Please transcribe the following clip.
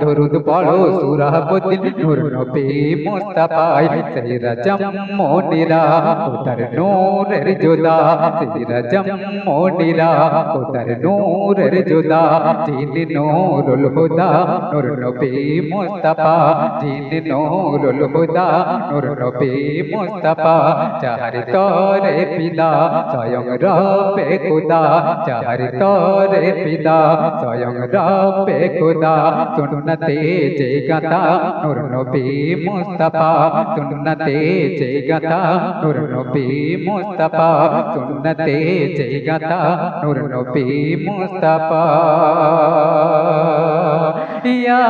দরুদ পড়ো সূরা বদিল নূর নবী মুস্তাফায় সেরা জম্মনিরা উতার নূরের জোদা সেরা জম্মনিরা উতার নূরের জোদা জিন নূরুল হুদা নূর নবী মুস্তাফা জিন নূরুল হুদা নূর নবী মুস্তাফা যাহার তরে পিদা স্বয়ং রবে খুদা যাহার তরে পিদা স্বয়ং রবে খুদা সুন্নতে যে গাতা নূর নবী মুস্তাফা সুন্নতে যে গাতা নূর নবী মুস্তাফা সুন্নতে যে গাতা নূর নবী মুস্তাফা ইয়া